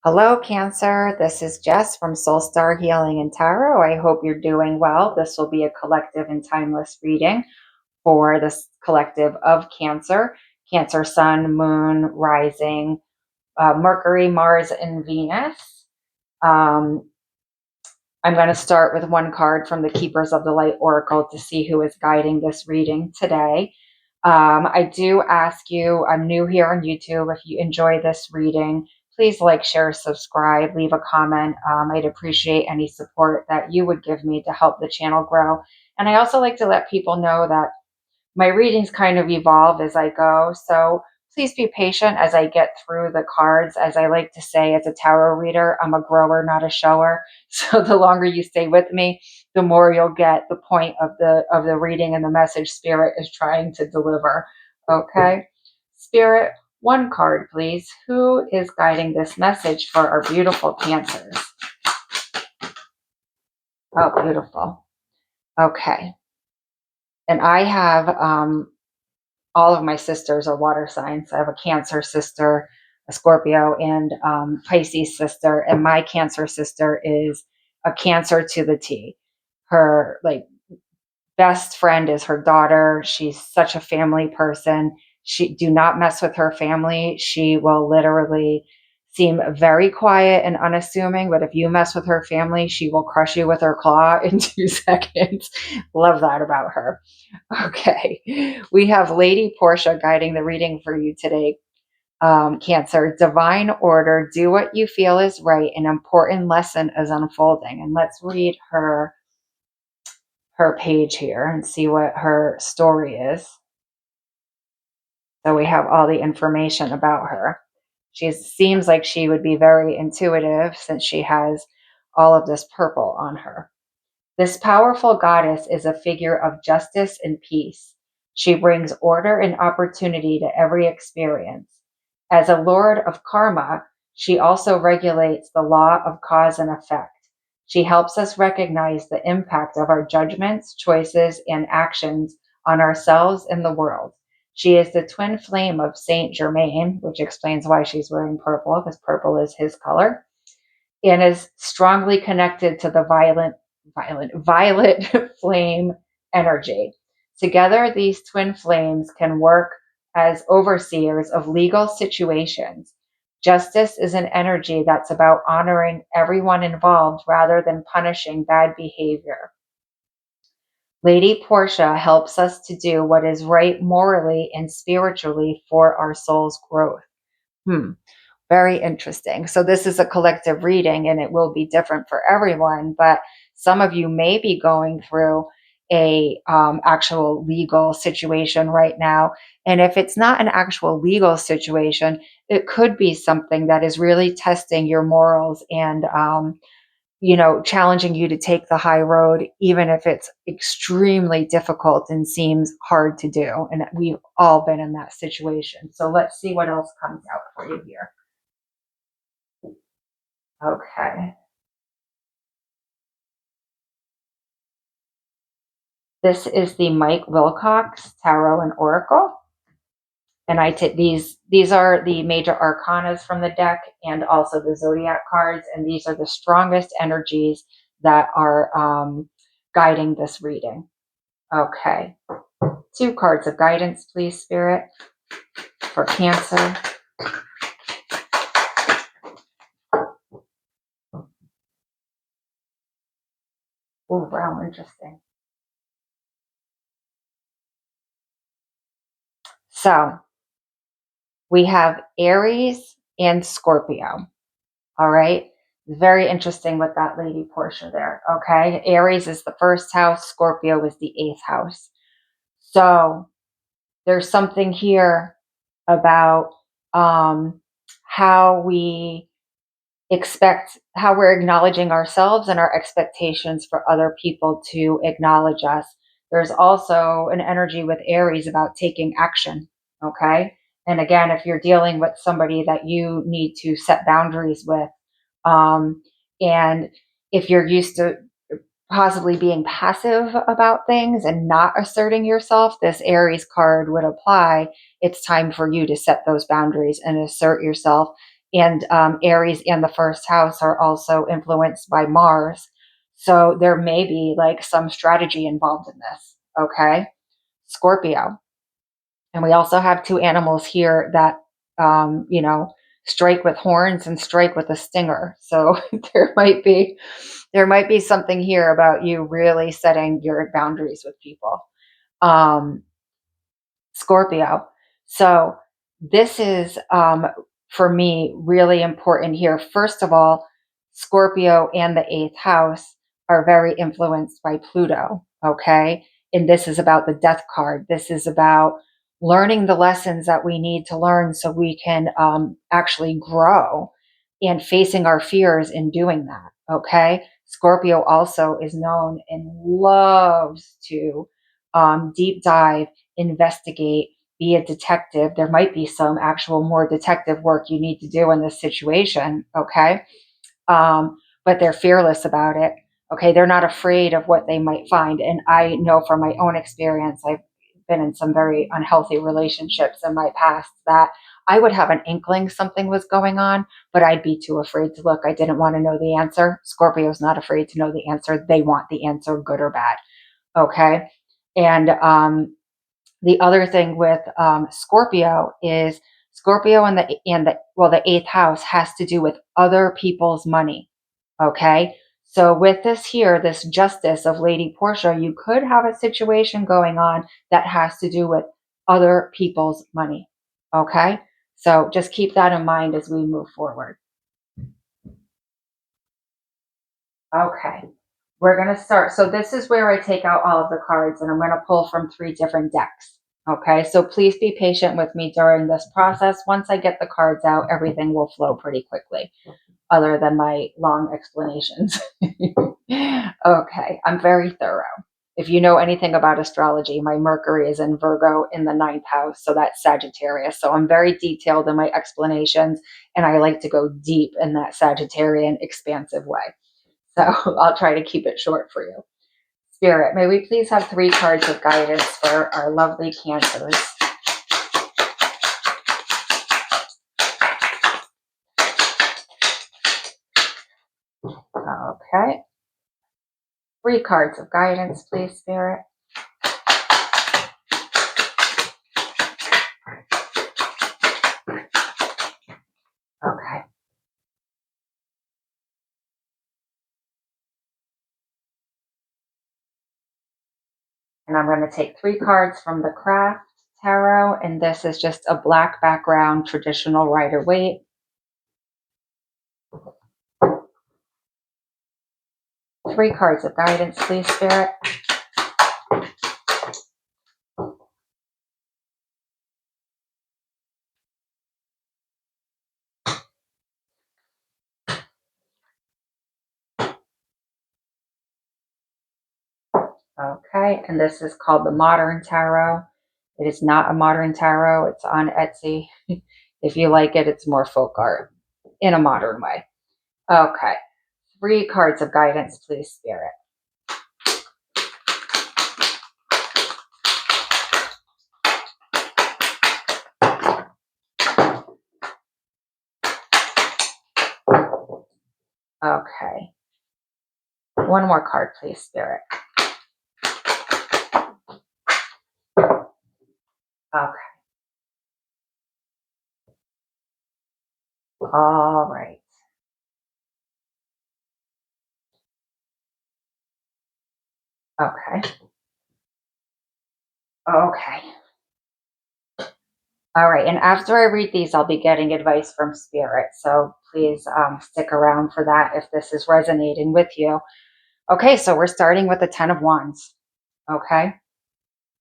Hello, Cancer. This is Jess from Soul Star Healing and Tarot. I hope you're doing well. This will be a collective and timeless reading for this collective of Cancer. Cancer, Sun, Moon, Rising, Mercury, Mars, and Venus. Um, I'm going to start with one card from the Keepers of the Light Oracle to see who is guiding this reading today. I do ask you, I'm new here on YouTube, if you enjoy this reading, please like, share, subscribe, leave a comment. I'd appreciate any support that you would give me to help the channel grow. And I also like to let people know that my readings kind of evolve as I go. So please be patient as I get through the cards. As I like to say, as a tarot reader, I'm a grower, not a shower. So the longer you stay with me, the more you'll get the point of the reading and the message Spirit is trying to deliver. Okay. Spirit, one card, please. Who is guiding this message for our beautiful Cancers? Oh, beautiful. Okay. And I have all of my sisters are water signs. I have a Cancer sister, a Scorpio, and Pisces sister. And my Cancer sister is a Cancer to the T. Her best friend is her daughter. She's such a family person. Do not mess with her family. She will literally seem very quiet and unassuming, but if you mess with her family, she will crush you with her claw in 2 seconds. Love that about her. Okay, we have Lady Portia guiding the reading for you today. Cancer, divine order, do what you feel is right. An important lesson is unfolding. And let's read her page here and see what her story is. So we have all the information about her. She seems like she would be very intuitive since she has all of this purple on her. This powerful goddess is a figure of justice and peace. She brings order and opportunity to every experience. As a lord of karma, she also regulates the law of cause and effect. She helps us recognize the impact of our judgments, choices, and actions on ourselves and the world. She is the twin flame of Saint Germain, which explains why she's wearing purple, because purple is his color, and is strongly connected to the violet flame energy. Together, these twin flames can work as overseers of legal situations. Justice is an energy that's about honoring everyone involved rather than punishing bad behavior. Lady Portia helps us to do what is right morally and spiritually for our soul's growth. Very interesting. So this is a collective reading and it will be different for everyone, but some of you may be going through a actual legal situation right now. And if it's not an actual legal situation, it could be something that is really testing your morals and challenging you to take the high road, even if it's extremely difficult and seems hard to do. And we've all been in that situation. So let's see what else comes out for you here. Okay. This is the Mike Wilcox Tarot and Oracle. And I take these are the major arcanas from the deck and also the zodiac cards. And these are the strongest energies that are guiding this reading. Okay. 2 cards of guidance, please, Spirit, for Cancer. Oh, wow, interesting. So we have Aries and Scorpio. All right. Very interesting with that Lady Portia there. Okay. Aries is the first house. Scorpio is the 8th house. So there's something here about how we how we're acknowledging ourselves and our expectations for other people to acknowledge us. There's also an energy with Aries about taking action. Okay. And again, if you're dealing with somebody that you need to set boundaries with, and if you're used to possibly being passive about things and not asserting yourself, this Aries card would apply. It's time for you to set those boundaries and assert yourself And Aries and the first house are also influenced by Mars. So there may be like some strategy involved in this. Okay. Scorpio. And we also have two animals here that, you know, strike with horns and strike with a stinger. So there might be something here about you really setting your boundaries with people. Um, Scorpio. So this is, for me, really important here. First of all, Scorpio and the eighth house are very influenced by Pluto. Okay. And this is about the death card. This is about learning the lessons that we need to learn so we can actually grow and facing our fears in doing that. Okay. Scorpio also is known and loves to deep dive, investigate, be a detective. There might be some actual more detective work you need to do in this situation. Okay. But they're fearless about it. Okay. They're not afraid of what they might find. And I know from my own experience, I've been in some very unhealthy relationships in my past that I would have an inkling something was going on, but I'd be too afraid to look. I didn't want to know the answer. Scorpio's not afraid to know the answer. They want the answer, good or bad. Okay. And the other thing with Scorpio is Scorpio the eighth house has to do with other people's money. Okay. So with this here, this justice of Lady Portia, you could have a situation going on that has to do with other people's money. Okay. So just keep that in mind as we move forward. Okay. We're going to start. So this is where I take out all of the cards and I'm going to pull from 3 different decks. Okay. So please be patient with me during this process. Once I get the cards out, everything will flow pretty quickly, other than my long explanations. Okay. I'm very thorough. If you know anything about astrology, my Mercury is in Virgo in the 9th house. So that's Sagittarius. So I'm very detailed in my explanations and I like to go deep in that Sagittarian expansive way. So I'll try to keep it short for you. Spirit, may we please have 3 cards of guidance for our lovely Cancers? Okay. 3 cards of guidance, please, Spirit. Okay. And I'm going to take 3 cards from the Craft Tarot, and this is just a black background, traditional Rider-Waite. 3 cards of guidance, please, Spirit. Okay, and this is called the Modern Tarot. It is not a modern tarot. It's on Etsy. If you like it, it's more folk art in a modern way. Okay, 3 cards of guidance, please, Spirit. Okay, 1 more card, please, Spirit. Okay, all right. Okay, okay. All right, and after I read these, I'll be getting advice from Spirit. So please stick around for that if this is resonating with you. Okay, so we're starting with the 10 of Wands. Okay,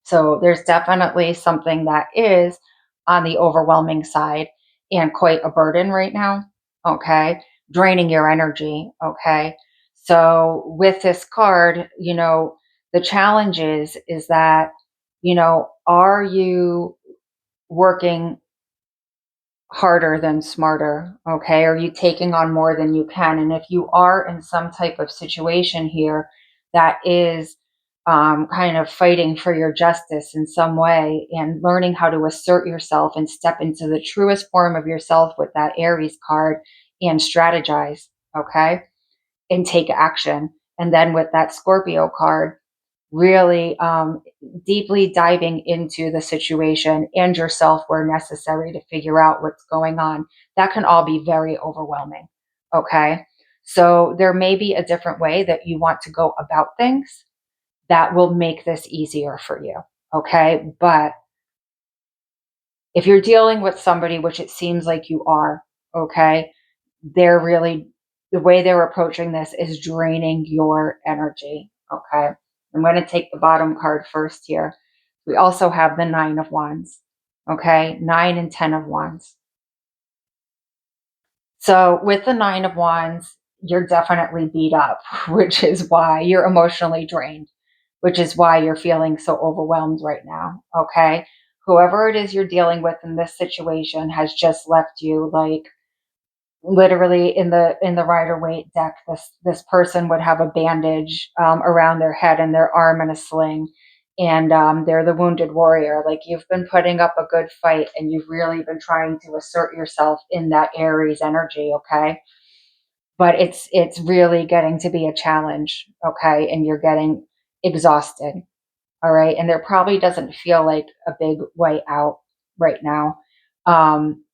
so there's definitely something that is on the overwhelming side and quite a burden right now. Okay, draining your energy. Okay, so with this card, the challenge is that, are you working harder than smarter? Okay. Are you taking on more than you can? And if you are in some type of situation here that is kind of fighting for your justice in some way and learning how to assert yourself and step into the truest form of yourself with that Aries card and strategize, okay, and take action. And then with that Scorpio card, really deeply diving into the situation and yourself where necessary to figure out what's going on. That can all be very overwhelming. Okay. So there may be a different way that you want to go about things that will make this easier for you. Okay. But if you're dealing with somebody, which it seems like you are, okay, they're really, the way they're approaching this is draining your energy. Okay. I'm going to take the bottom card first here. We also have the Nine of Wands. Okay. 9 and 10 of Wands. So with the Nine of Wands, you're definitely beat up, which is why you're emotionally drained, which is why you're feeling so overwhelmed right now. Okay. Whoever it is you're dealing with in this situation has just left you like literally in the Rider-Waite deck. This person would have a bandage around their head and their arm in a sling, and they're the wounded warrior. Like, you've been putting up a good fight and you've really been trying to assert yourself in that Aries energy, okay, but it's really getting to be a challenge, okay, and you're getting exhausted. All right, and there probably doesn't feel like a big way out right now. Um,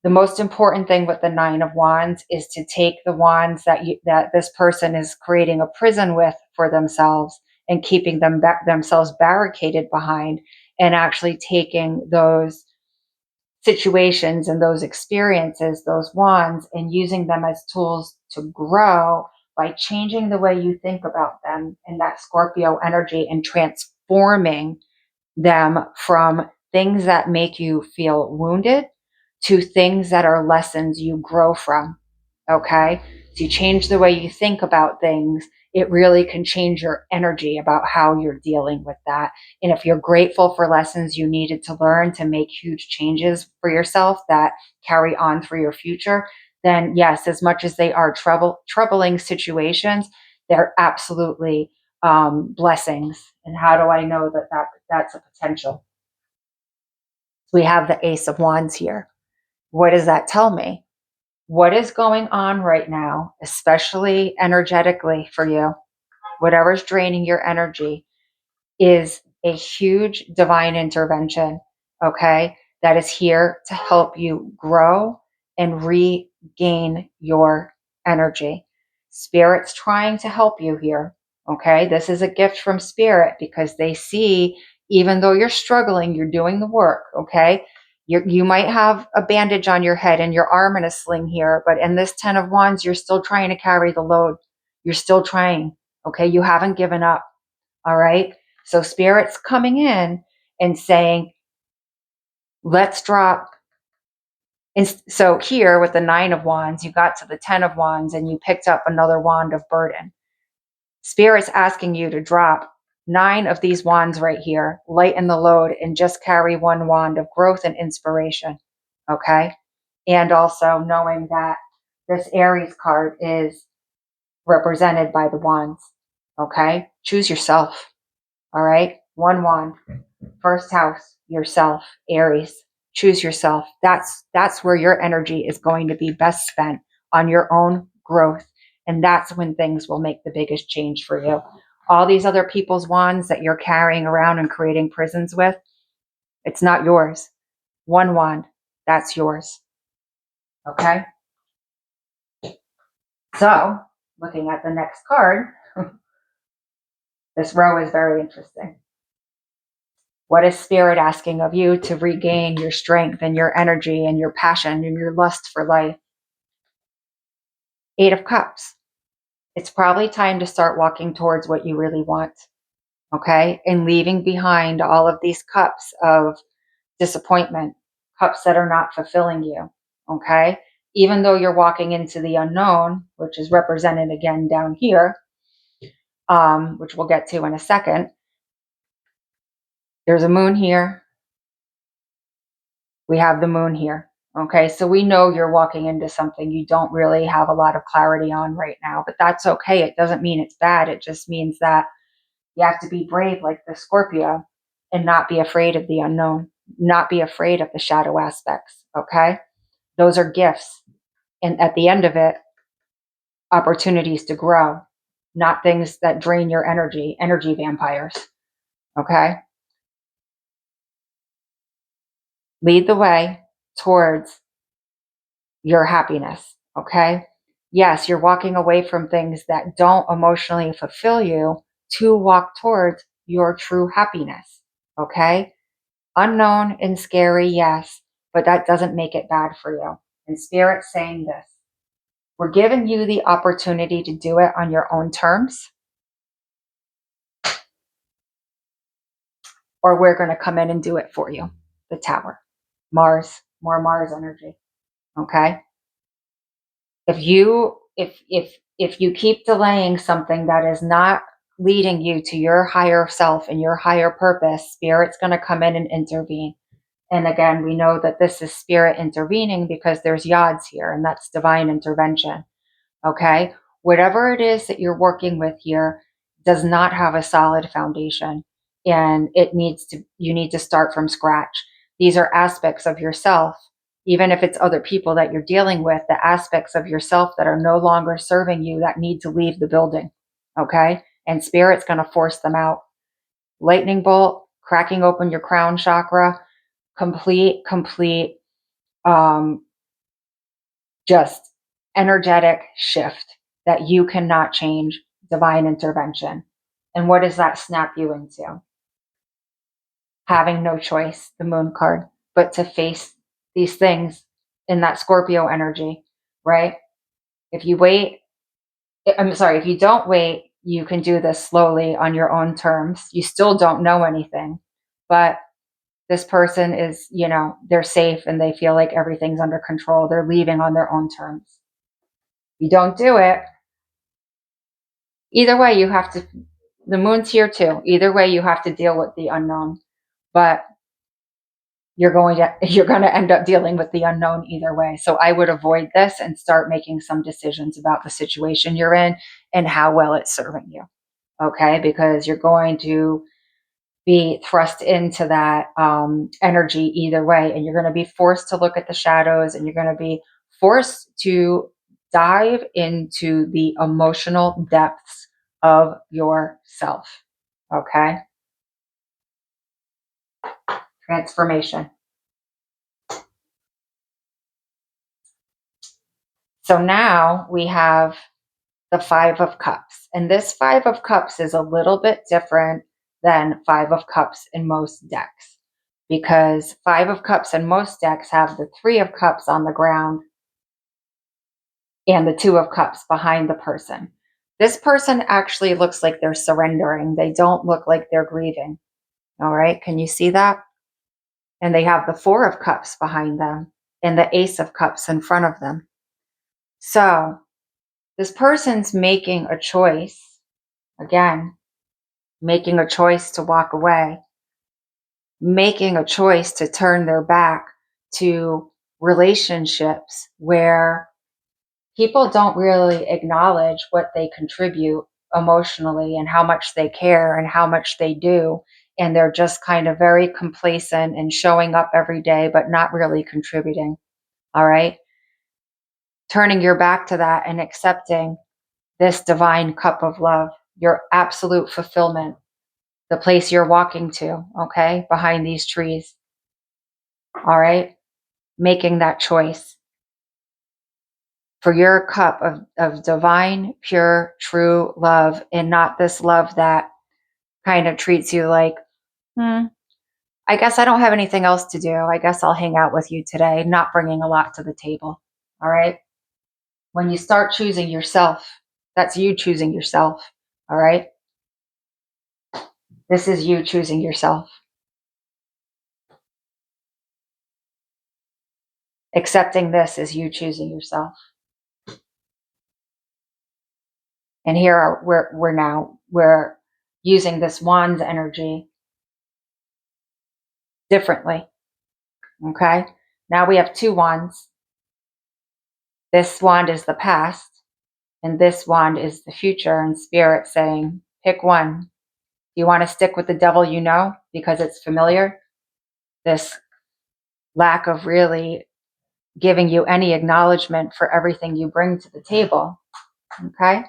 the most important thing with the Nine of Wands is to take the wands that this person is creating a prison with for themselves and keeping themselves barricaded behind, and actually taking those situations and those experiences, those wands, and using them as tools to grow by changing the way you think about them in that Scorpio energy and transforming them from things that make you feel wounded to things that are lessons you grow from. Okay. So you change the way you think about things, it really can change your energy about how you're dealing with that. And if you're grateful for lessons you needed to learn to make huge changes for yourself that carry on for your future, then yes, as much as they are troubling situations, they're absolutely blessings. And how do I know that's a potential? So we have the Ace of Wands here. What does that tell me? What is going on right now, especially energetically for you, whatever's draining your energy, is a huge divine intervention, okay, that is here to help you grow and regain your energy. Spirit's trying to help you here, okay? This is a gift from Spirit because they see, even though you're struggling, you're doing the work, okay? You might have a bandage on your head and your arm in a sling here, but in this 10 of Wands, you're still trying to carry the load. You're still trying, okay? You haven't given up, all right? So Spirit's coming in and saying, let's drop. And so here with the 9 of Wands, you got to the 10 of Wands and you picked up another wand of burden. Spirit's asking you to drop 9 of these wands right here, lighten the load, and just carry one wand of growth and inspiration. Okay. And also knowing that this Aries card is represented by the wands. Okay. Choose yourself. All right. One wand. First house, yourself, Aries. Choose yourself. That's where your energy is going to be best spent, on your own growth. And that's when things will make the biggest change for you. All these other people's wands that you're carrying around and creating prisons with, it's not yours. One wand, that's yours. Okay? So, looking at the next card, this row is very interesting. What is Spirit asking of you to regain your strength and your energy and your passion and your lust for life? 8 of Cups. It's probably time to start walking towards what you really want, okay? And leaving behind all of these cups of disappointment, cups that are not fulfilling you, okay? Even though you're walking into the unknown, which is represented again down here, which we'll get to in a second. There's a moon here. We have the moon here. Okay, so we know you're walking into something you don't really have a lot of clarity on right now, but that's okay. It doesn't mean it's bad. It just means that You have to be brave like the Scorpio and not be afraid of the unknown, not be afraid of the shadow aspects. Okay. Those are gifts. And at the end of it, opportunities to grow, not things that drain your energy vampires. Okay. Lead the way towards your happiness. Okay. Yes, you're walking away from things that don't emotionally fulfill you to walk towards your true happiness. Okay. Unknown and scary, yes, but that doesn't make it bad for you. And Spirit's saying this: we're giving you the opportunity to do it on your own terms, or we're going to come in and do it for you. The Tower. Mars, more Mars energy. Okay. If you keep delaying something that is not leading you to your higher self and your higher purpose, Spirit's going to come in and intervene. And again, we know that this is Spirit intervening because there's yods here, and that's divine intervention. Okay. Whatever it is that you're working with here does not have a solid foundation, and you need to start from scratch. These are aspects of yourself, even if it's other people that you're dealing with, the aspects of yourself that are no longer serving you that need to leave the building. Okay. And Spirit's going to force them out. Lightning bolt, cracking open your crown chakra, complete, um, just energetic shift that you cannot change, divine intervention. And what does that snap you into? Having no choice, the moon card, but to face these things in that Scorpio energy, right? If you wait, I'm sorry, if you don't wait, you can do this slowly on your own terms. You still don't know anything, but this person is, they're safe and they feel like everything's under control. They're leaving on their own terms. You don't do it. Either way, you have to, the moon's here too. Either way, you have to deal with the unknown, but you're going to end up dealing with the unknown either way. So I would avoid this and start making some decisions about the situation you're in and how well it's serving you. Okay. Because you're going to be thrust into that energy either way. And you're going to be forced to look at the shadows, and you're going to be forced to dive into the emotional depths of yourself. Okay. Transformation. So now we have the Five of Cups. And this Five of Cups is a little bit different than Five of Cups in most decks, because Five of Cups in most decks have the Three of Cups on the ground and the Two of Cups behind the person. This person actually looks like they're surrendering. They don't look like they're grieving. All right. Can you see that? And they have the Four of Cups behind them and the Ace of Cups in front of them. So this person's making a choice, again, making a choice to walk away, making a choice to turn their back to relationships where people don't really acknowledge what they contribute emotionally and how much they care and how much they do. And they're just kind of very complacent and showing up every day, but not really contributing. All right. Turning your back to that and accepting this divine cup of love, your absolute fulfillment, the place you're walking to, okay, behind these trees. All right. Making that choice for your cup of divine, pure, true love, and not this love that kind of treats you like, I guess I don't have anything else to do. I guess I'll hang out with you today, not bringing a lot to the table. All right. When you start choosing yourself, that's you choosing yourself. All right. This is you choosing yourself. Accepting this is you choosing yourself. And here we're using this wand's energy differently. Okay. Now we have two wands. This wand is the past, and this wand is the future. And Spirit saying, pick one. Do you want to stick with the devil you know because it's familiar? This lack of really giving you any acknowledgement for everything you bring to the table. Okay?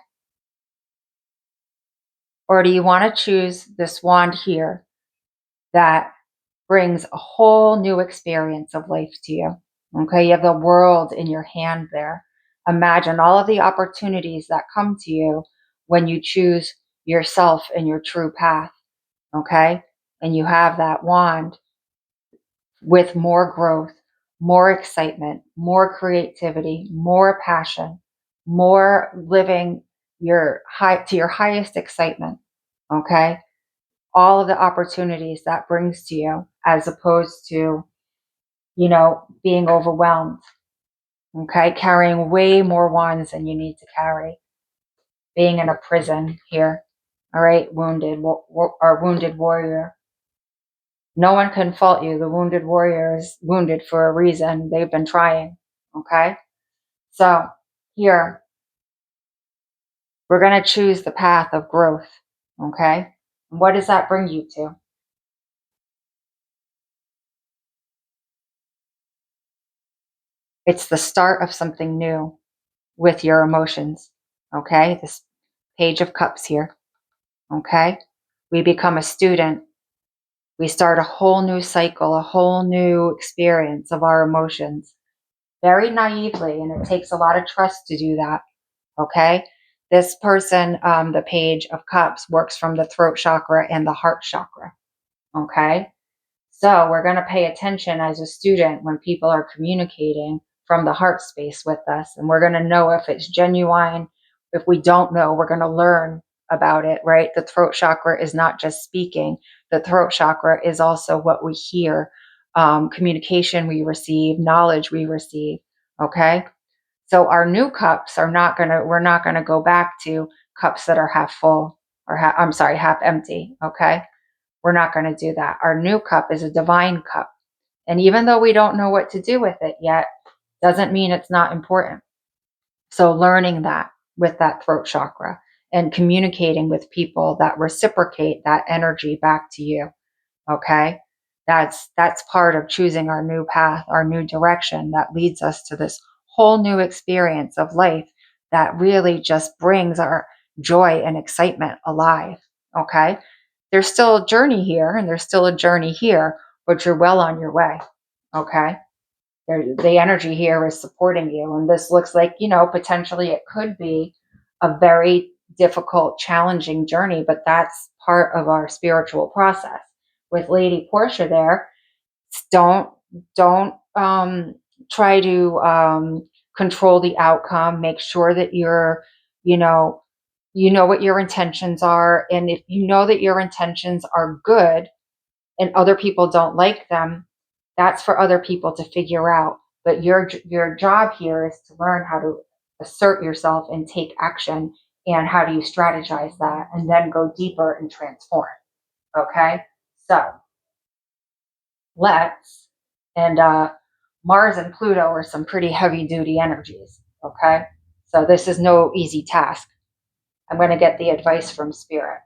Or do you want to choose this wand here that brings a whole new experience of life to you? Okay, you have the world in your hand there. Imagine all of the opportunities that come to you when you choose yourself and your true path. Okay, and you have that wand with more growth, more excitement, more creativity, more passion, more living your your highest excitement. Okay, all of the opportunities that brings to you, as opposed to, being overwhelmed. Okay, carrying way more wands than you need to carry, being in a prison here. All right, wounded warrior. No one can fault you. The wounded warrior is wounded for a reason. They've been trying. Okay, so here we're going to choose the path of growth. Okay, and what does that bring you to? It's the start of something new with your emotions. Okay, this Page of Cups here. Okay, we become a student. We start a whole new cycle, a whole new experience of our emotions very naively, and it takes a lot of trust to do that. Okay, this person, the Page of Cups, works from the throat chakra and the heart chakra. Okay, so we're going to pay attention as a student when people are communicating from the heart space with us, and we're going to know if it's genuine. If we don't know, we're going to learn about it, right? The throat chakra is not just speaking. The throat chakra is also what we hear, communication we receive, knowledge we receive. Okay, so our new cups are not going to. We're not going to go back to cups that are half full or I'm sorry, half empty. Okay, we're not going to do that. Our new cup is a divine cup. And even though we don't know what to do with it yet, doesn't mean it's not important. So learning that with that throat chakra and communicating with people that reciprocate that energy back to you. Okay. That's part of choosing our new path, our new direction that leads us to this whole new experience of life that really just brings our joy and excitement alive. Okay. There's still a journey here and there's still a journey here, but you're well on your way. Okay. The energy here is supporting you. And this looks like, potentially it could be a very difficult, challenging journey, but that's part of our spiritual process. With Lady Portia there, don't try to control the outcome. Make sure that you know, what your intentions are. And if you know that your intentions are good and other people don't like them, that's for other people to figure out. But your job here is to learn how to assert yourself and take action, and how do you strategize that and then go deeper and transform. Okay, so let's and Mars and Pluto are some pretty heavy duty energies. Okay, so this is no easy task. I'm going to get the advice from Spirit.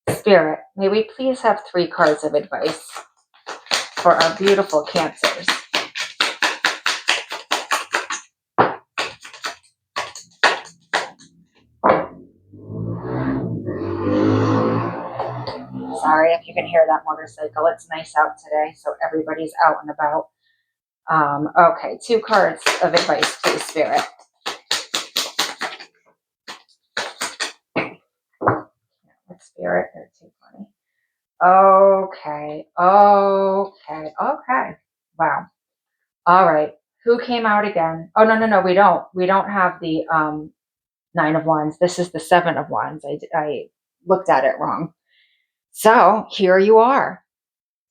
Spirit, may we please have 3 cards of advice for our beautiful Cancers? Sorry if you can hear that motorcycle. It's nice out today, so everybody's out and about. Okay, 2 cards of advice, please, Spirit. Spirit, they're too funny. Okay. Wow. All right. Who came out again? Oh, no. We don't. We don't have the 9 of Wands. This is the 7 of Wands. I looked at it wrong. So here you are,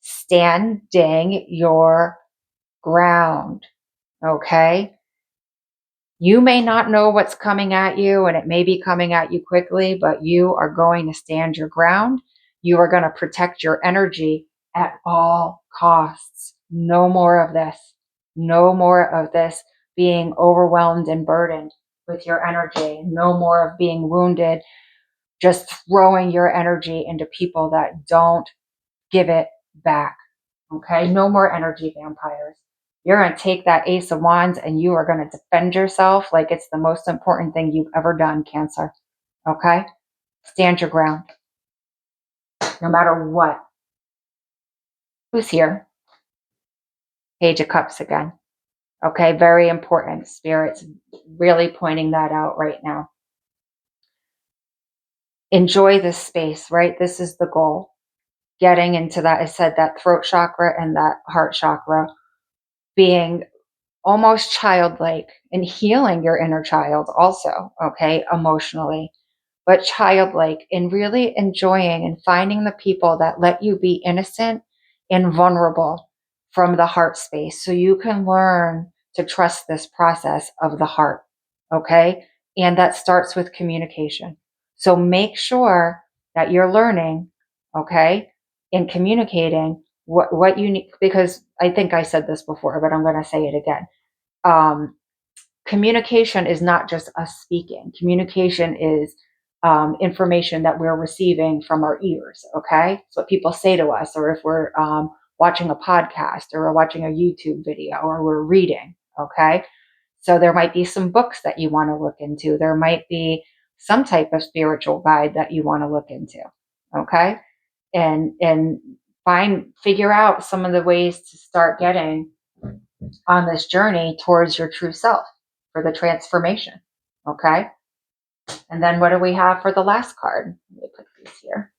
standing your ground. Okay. You may not know what's coming at you, and it may be coming at you quickly, but you are going to stand your ground. You are going to protect your energy at all costs. No more of this. No more of this being overwhelmed and burdened with your energy. No more of being wounded, just throwing your energy into people that don't give it back. Okay? No more energy vampires. You're going to take that Ace of Wands and you are going to defend yourself like it's the most important thing you've ever done, Cancer. Okay? Stand your ground. No matter what. Who's here? Page of Cups again. Okay? Very important. Spirit's really pointing that out right now. Enjoy this space, right? This is the goal. Getting into that, I said that throat chakra and that heart chakra, being almost childlike and healing your inner child also, okay, emotionally, but childlike, and really enjoying and finding the people that let you be innocent and vulnerable from the heart space so you can learn to trust this process of the heart, okay? And that starts with communication. So make sure that you're learning, okay, and communicating what you need, because I think I said this before, but I'm going to say it again. Communication is not just us speaking. Communication is information that we're receiving from our ears. Okay, it's what people say to us, or if we're watching a podcast, or we're watching a YouTube video, or we're reading. Okay, so there might be some books that you want to look into. There might be some type of spiritual guide that you want to look into. Okay, and figure out some of the ways to start getting on this journey towards your true self for the transformation. Okay. And then what do we have for the last card? Let me put these here.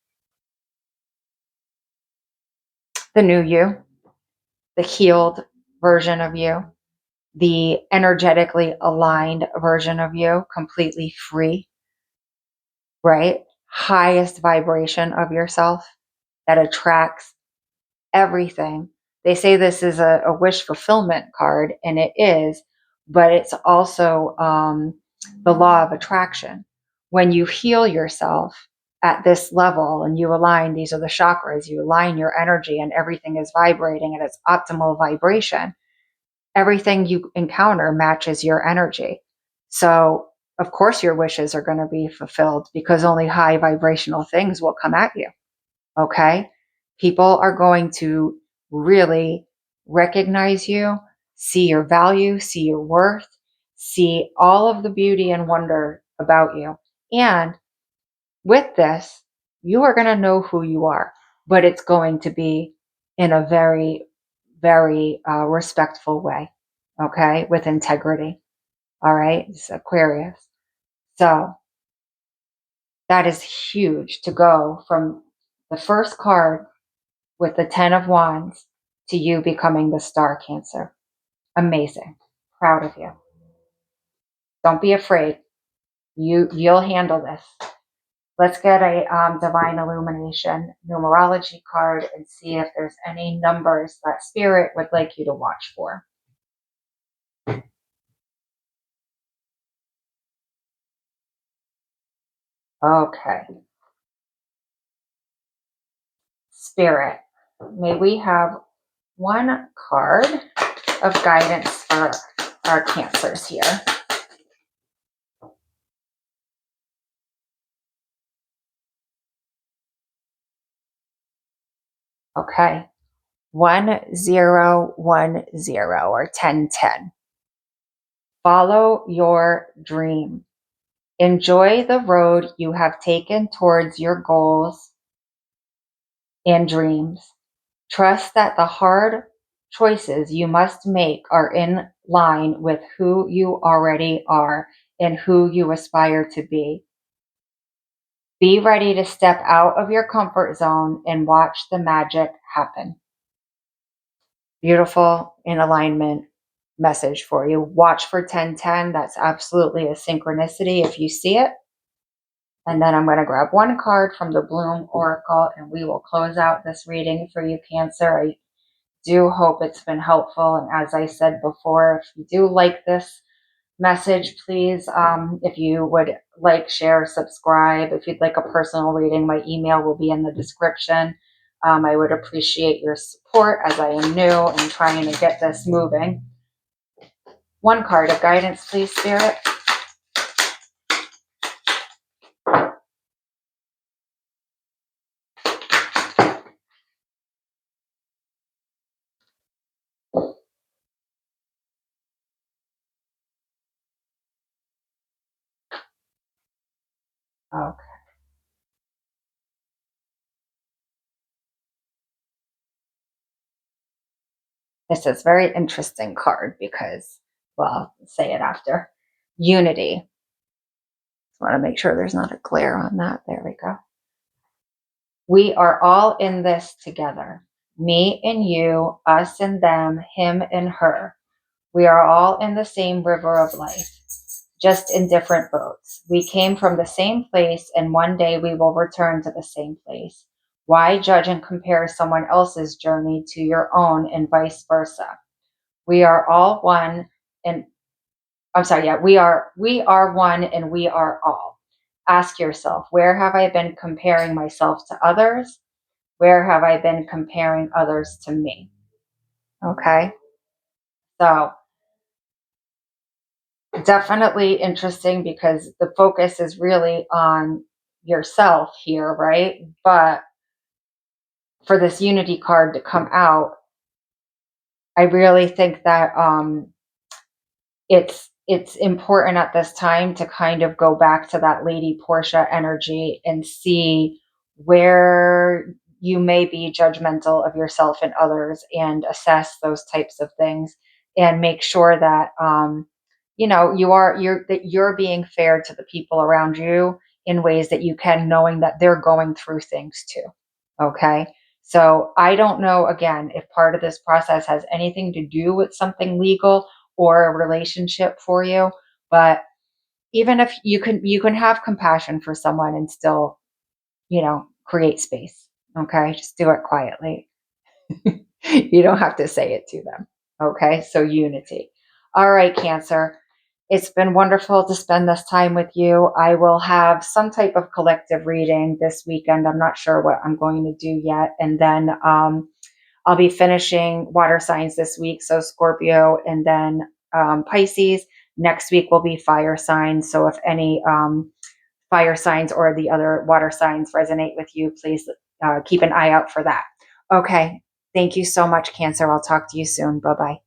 The new you, the healed version of you, the energetically aligned version of you, completely free, right? Highest vibration of yourself that attracts everything. They say this is a wish fulfillment card, and it is, but it's also the law of attraction. When you heal yourself at this level and you align, these are the chakras, you align your energy and everything is vibrating at its optimal vibration, everything you encounter matches your energy. So, of course, your wishes are going to be fulfilled because only high vibrational things will come at you. Okay? People are going to really recognize you, see your value, see your worth, see all of the beauty and wonder about you. And with this, you are going to know who you are, but it's going to be in a very, very respectful way. Okay? With integrity. All right? It's Aquarius. So that is huge to go from the first card with the 10 of Wands to you becoming the star, Cancer. Amazing. Proud of you. Don't be afraid. You'll handle this. Let's get a divine illumination numerology card and see if there's any numbers that Spirit would like you to watch for. Okay. Spirit, may we have one card of guidance for our Cancers here. Okay. 1010 or 1010. Follow your dream. Enjoy the road you have taken towards your goals and dreams. Trust that the hard choices you must make are in line with who you already are and who you aspire to be. Be ready to step out of your comfort zone and watch the magic happen. Beautiful in alignment message for you. Watch for 1010. That's absolutely a synchronicity if you see it. And then I'm going to grab one card from the Bloom Oracle and we will close out this reading for you, Cancer. I do hope it's been helpful. And as I said before, if you do like this message, please, if you would like, share, subscribe. If you'd like a personal reading, my email will be in the description. I would appreciate your support as I am new and trying to get this moving. One card of guidance, please, Spirit. Okay. This is a very interesting card because, well, I'll say it after. Unity. Just want to make sure there's not a glare on that. There we go. We are all in this together. Me and you, us and them, him and her. We are all in the same river of life, just in different boats. We came from the same place, and one day we will return to the same place. Why judge and compare someone else's journey to your own and vice versa? We are all one, and I'm sorry, yeah, we are one and we are all. Ask yourself, where have I been comparing myself to others? Where have I been comparing others to me? Okay. So definitely interesting because the focus is really on yourself here, right? But for this unity card to come out, I really think that it's important at this time to kind of go back to that Lady Portia energy and see where you may be judgmental of yourself and others and assess those types of things and make sure that you're being fair to the people around you in ways that you can, knowing that they're going through things too. Okay. So I don't know, again, if part of this process has anything to do with something legal or a relationship for you, but even if you can have compassion for someone and still, create space. Okay. Just do it quietly. You don't have to say it to them. Okay. So unity. All right, Cancer. It's been wonderful to spend this time with you. I will have some type of collective reading this weekend. I'm not sure what I'm going to do yet. And then I'll be finishing water signs this week. So Scorpio and then Pisces. Next week will be fire signs. So if any fire signs or the other water signs resonate with you, please keep an eye out for that. Okay. Thank you so much, Cancer. I'll talk to you soon. Bye bye.